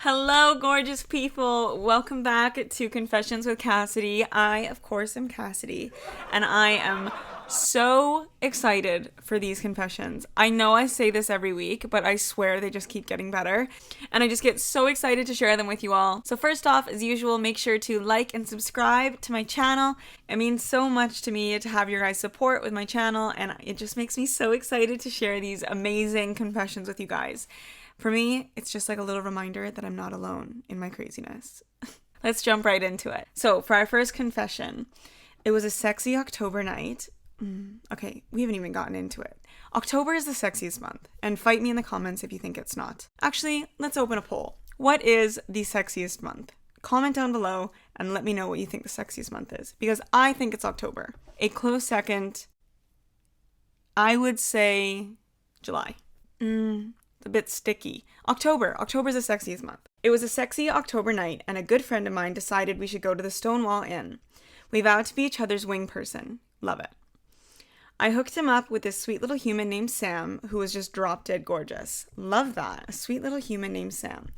Hello, gorgeous people. Welcome back to Confessions with Cassidy. I, of course, am Cassidy, and I am so excited for these confessions. I know I say this every week, but I swear they just keep getting better, and I just get so excited to share them with you all. So first off, as usual, make sure to like and subscribe to my channel. It means so much to me to have your guys' support with my channel, and it just makes me so excited to share these amazing confessions with you guys. For me, it's just like a little reminder that I'm not alone in my craziness. Let's jump right into it. So, for our first confession, it was a sexy October night. Okay, we haven't even gotten into it. October is the sexiest month, and fight me in the comments if you think it's not. Actually, let's open a poll. What is the sexiest month? Comment down below and let me know what you think the sexiest month is, because I think it's October. A close second, I would say July. It's a bit sticky. October. October's the sexiest month. It was a sexy October night, and a good friend of mine decided we should go to the Stonewall Inn. We vowed to be each other's wing person. Love it. I hooked him up with this sweet little human named Sam, who was just drop dead gorgeous. Love that. A sweet little human named Sam.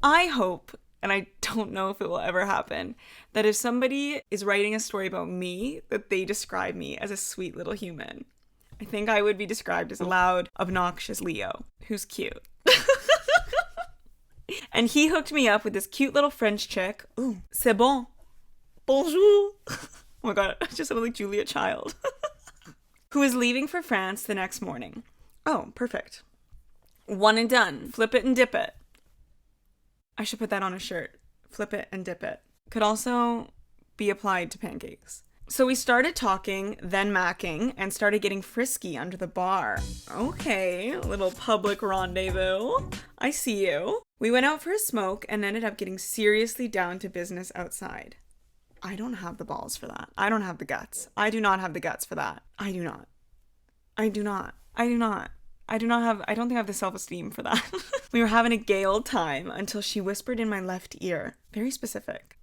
I hope, and I don't know if it will ever happen, that if somebody is writing a story about me, that they describe me as a sweet little human. I think I would be described as a loud, obnoxious Leo, who's cute. And he hooked me up with this cute little French chick. Ooh, c'est bon. Bonjour. Oh my god, I just sounded like Julia Child. Who is leaving for France the next morning. Oh, perfect. One and done. Flip it and dip it. I should put that on a shirt. Flip it and dip it. Could also be applied to pancakes. So we started talking, then macking, and started getting frisky under the bar. Okay, a little public rendezvous. I see you. We went out for a smoke and ended up getting seriously down to business outside. I don't have the balls for that. I don't have the guts. I do not have the guts for that. I do not. I don't think I have the self-esteem for that. We were having a gay old time until she whispered in my left ear. Very specific.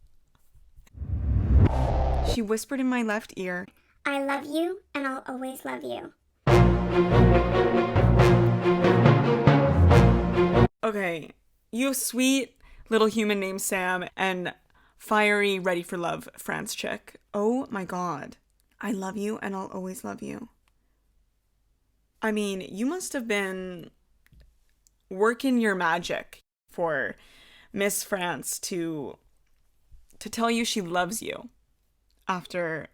She whispered in my left ear, I love you, and I'll always love you. Okay, you sweet little human named Sam and fiery, ready for love France chick. Oh my god. I love you, and I'll always love you. I mean, you must have been working your magic for Miss France to tell you she loves you. After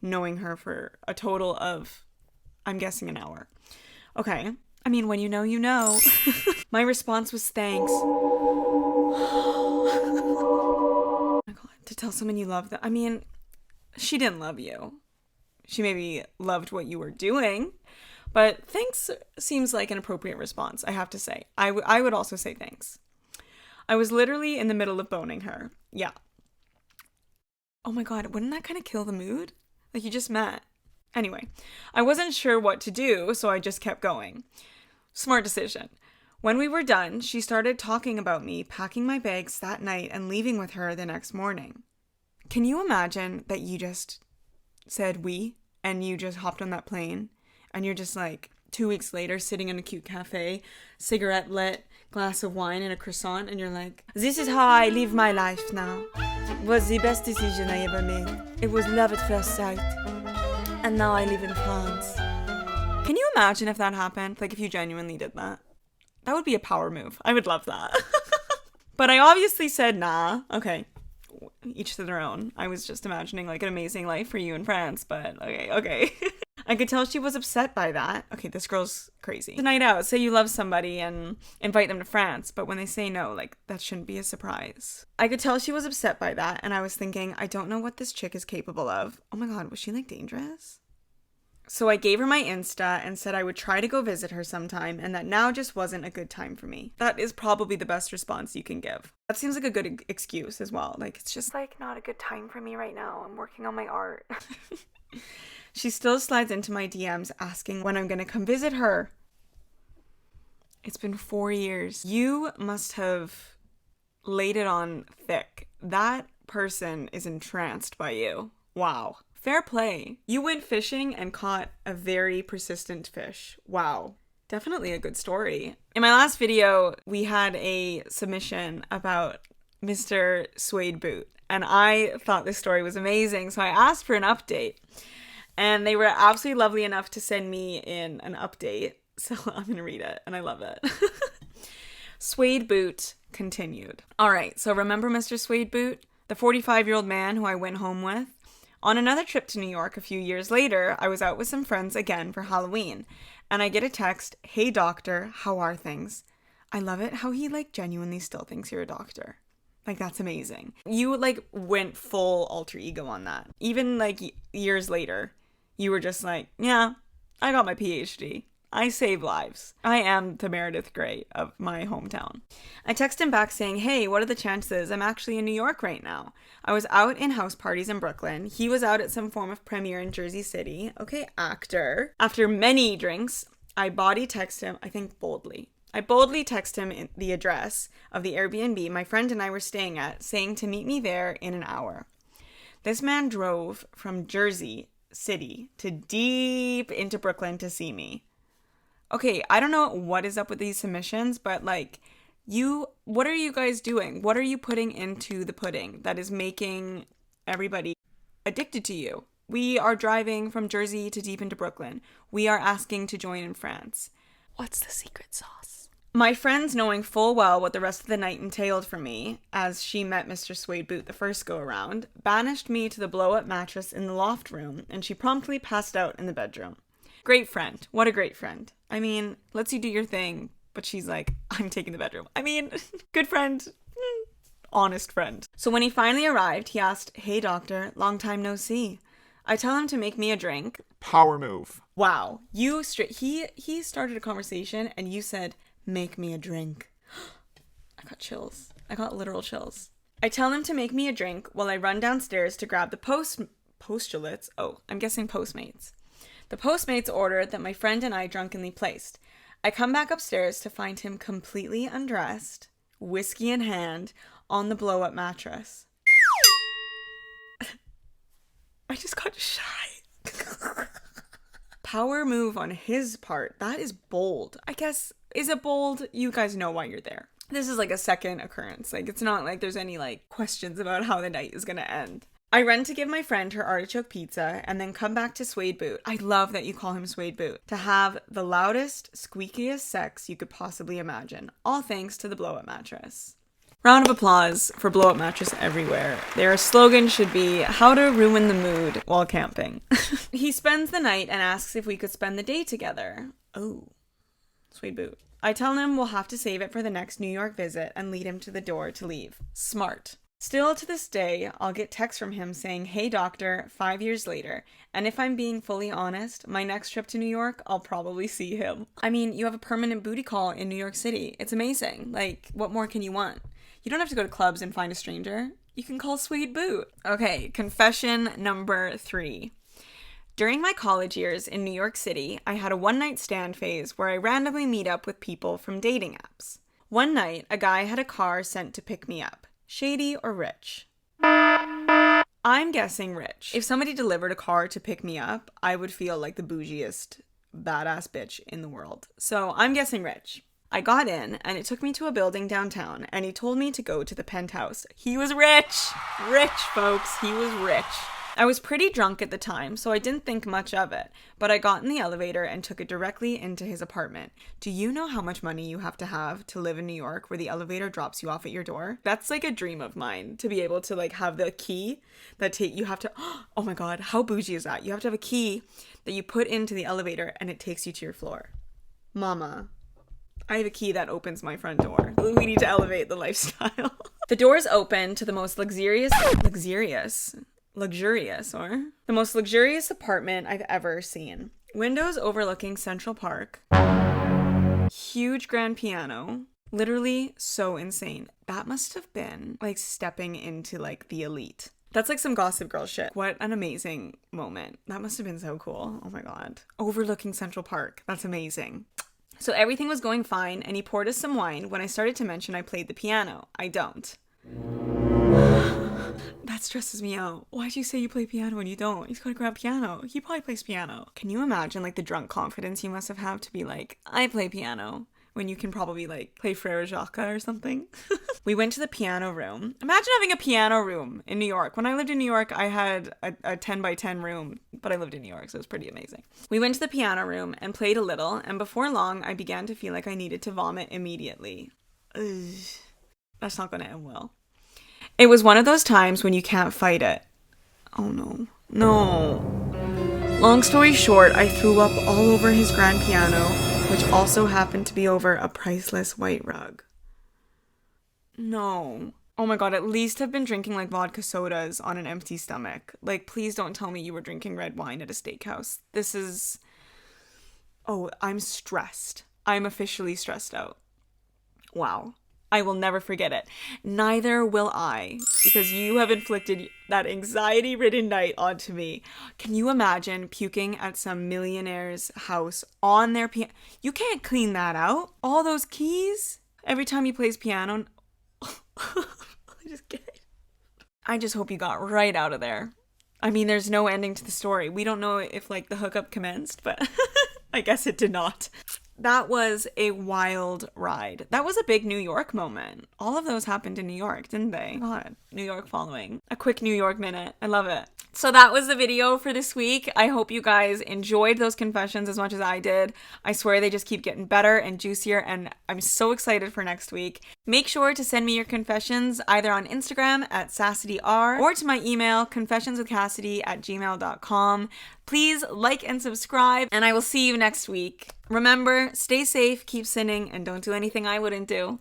knowing her for a total of, I'm guessing, an hour. Okay. I mean, when you know, you know. My response was thanks. Oh my god. To tell someone you love them. I mean, she didn't love you. She maybe loved what you were doing. But thanks seems like an appropriate response, I have to say. I would also say thanks. I was literally in the middle of boning her. Yeah. Oh my god, wouldn't that kind of kill the mood? Like, you just met. Anyway, I wasn't sure what to do, so I just kept going. Smart decision. When we were done, she started talking about me packing my bags that night and leaving with her the next morning. Can you imagine that you just said we, and you just hopped on that plane, and you're just like 2 weeks later sitting in a cute cafe, cigarette lit, glass of wine and a croissant, and you're like, this is how I live my life now. It was the best decision I ever made. It was love at first sight. And now I live in France. Can you imagine if that happened? Like, if you genuinely did that? That would be a power move. I would love that. But I obviously said nah. Okay. Each to their own. I was just imagining like an amazing life for you in France, but okay. I could tell she was upset by that. Okay, this girl's crazy. The night out, say you love somebody and invite them to France, but when they say no, like, that shouldn't be a surprise. I could tell she was upset by that, and I was thinking, I don't know what this chick is capable of. Oh my god, was she, like, dangerous? So I gave her my Insta and said I would try to go visit her sometime, and that now just wasn't a good time for me. That is probably the best response you can give. That seems like a good excuse as well. Like, it's just, like, not a good time for me right now. I'm working on my art. She still slides into my DMs asking when I'm gonna come visit her. It's been 4 years. You must have laid it on thick. That person is entranced by you. Wow. Fair play. You went fishing and caught a very persistent fish. Wow. Definitely a good story. In my last video, we had a submission about Mr. Suede Boot, and I thought this story was amazing, so I asked for an update. And they were absolutely lovely enough to send me in an update. So I'm going to read it, and I love it. Suede Boot continued. All right, so remember Mr. Suede Boot? The 45-year-old man who I went home with? On another trip to New York a few years later, I was out with some friends again for Halloween. And I get a text, "Hey doctor, how are things?" I love it how he genuinely still thinks you're a doctor. That's amazing. You went full alter ego on that. Even years later, you were just yeah, I got my PhD. I save lives. I am the Meredith Grey of my hometown. I text him back saying, "Hey, what are the chances? I'm actually in New York right now. I was out in house parties in Brooklyn. He was out at some form of premiere in Jersey City." Okay, actor. After many drinks, I boldly text him the address of the Airbnb my friend and I were staying at, saying to meet me there in an hour. This man drove from Jersey City to deep into Brooklyn to see me. Okay, I don't know what is up with these submissions, but what are you guys doing? What are you putting into the pudding that is making everybody addicted to you? We are driving from Jersey to deep into Brooklyn. We are asking to join in France. What's the secret sauce? My friends, knowing full well what the rest of the night entailed for me, as she met Mr. Suede Boot the first go-around, banished me to the blow-up mattress in the loft room, and she promptly passed out in the bedroom. Great friend. What a great friend. I mean, lets you do your thing, but she's like, "I'm taking the bedroom." I mean, good friend. Honest friend. So when he finally arrived, he asked, "Hey doctor, long time no see." I tell him to make me a drink. Power move. Wow. He started a conversation and you said, "Make me a drink." I got chills. I got literal chills. I tell him to make me a drink while I run downstairs to grab the postulates. Oh, I'm guessing Postmates. The Postmates order that my friend and I drunkenly placed. I come back upstairs to find him completely undressed, whiskey in hand, on the blow-up mattress. I just got shy. Power move on his part. That is bold. I guess, is it bold? You guys know why you're there. This is a second occurrence. It's not like there's any questions about how the night is going to end. I run to give my friend her artichoke pizza and then come back to Suede Boot. I love that you call him Suede Boot. To have the loudest, squeakiest sex you could possibly imagine. All thanks to the blow-up mattress. Round of applause for blow-up mattress everywhere. Their slogan should be, "How to ruin the mood while camping." He spends the night and asks if we could spend the day together. Oh, Suede Boot. I tell him we'll have to save it for the next New York visit and lead him to the door to leave. Smart. Still to this day, I'll get texts from him saying, "Hey doctor," 5 years later. And if I'm being fully honest, my next trip to New York, I'll probably see him. I mean, you have a permanent booty call in New York City. It's amazing. What more can you want? You don't have to go to clubs and find a stranger. You can call Suede Boot. Okay, confession number 3. During my college years in New York City, I had a one-night stand phase where I randomly meet up with people from dating apps. One night, a guy had a car sent to pick me up. Shady or rich? I'm guessing rich. If somebody delivered a car to pick me up, I would feel like the bougiest badass bitch in the world. So I'm guessing rich. I got in, and it took me to a building downtown, and he told me to go to the penthouse. He was rich! Rich, folks. He was rich. I was pretty drunk at the time, so I didn't think much of it, but I got in the elevator and took it directly into his apartment. Do you know how much money you have to live in New York where the elevator drops you off at your door? That's a dream of mine, to be able to have the key that you have to, oh my god, how bougie is that? You have to have a key that you put into the elevator and it takes you to your floor. Mama, I have a key that opens my front door. We need to elevate the lifestyle. The doors open to the most luxurious apartment I've ever seen. Windows overlooking Central Park. Huge grand piano. Literally so insane. That must have been stepping into the elite. That's some Gossip Girl shit. What an amazing moment. That must have been so cool. Oh my god. Overlooking Central Park. That's amazing. So everything was going fine, and he poured us some wine when I started to mention I played the piano. I don't. That stresses me out. Why'd you say you play piano when you don't? He's got a grand piano. He probably plays piano. Can you imagine like the drunk confidence you must have had to be like, I play piano, when you can probably like play Frere Jacques or something? We went to the piano room. Imagine having a piano room in New York. When I lived in New York, I had a 10 by 10 room, but I lived in New York, so it was pretty amazing. We went to the piano room and played a little, and before long, I began to feel like I needed to vomit immediately. Ugh. That's not going to end well. It was one of those times when you can't fight it. Oh no. No. Long story short, I threw up all over his grand piano, which also happened to be over a priceless white rug. No. Oh my god, at least have been drinking like vodka sodas on an empty stomach. Like, please don't tell me you were drinking red wine at a steakhouse. This is... Oh, I'm stressed. I'm officially stressed out. Wow. I will never forget it. Neither will I, because you have inflicted that anxiety-ridden night onto me. Can you imagine puking at some millionaire's house on their piano? You can't clean that out. All those keys. Every time he plays piano. I just hope you got right out of there. I mean, there's no ending to the story. We don't know if like the hookup commenced, but I guess it did not. That was a wild ride. That was a big New York moment. All of those happened in New York, didn't they? God, New York following. A quick New York minute. I love it. So that was the video for this week. I hope you guys enjoyed those confessions as much as I did. I swear they just keep getting better and juicier, and I'm so excited for next week. Make sure to send me your confessions either on Instagram at CassidyR or to my email confessionswithcassidy@gmail.com. Please like and subscribe, and I will see you next week. Remember, stay safe, keep sinning, and don't do anything I wouldn't do.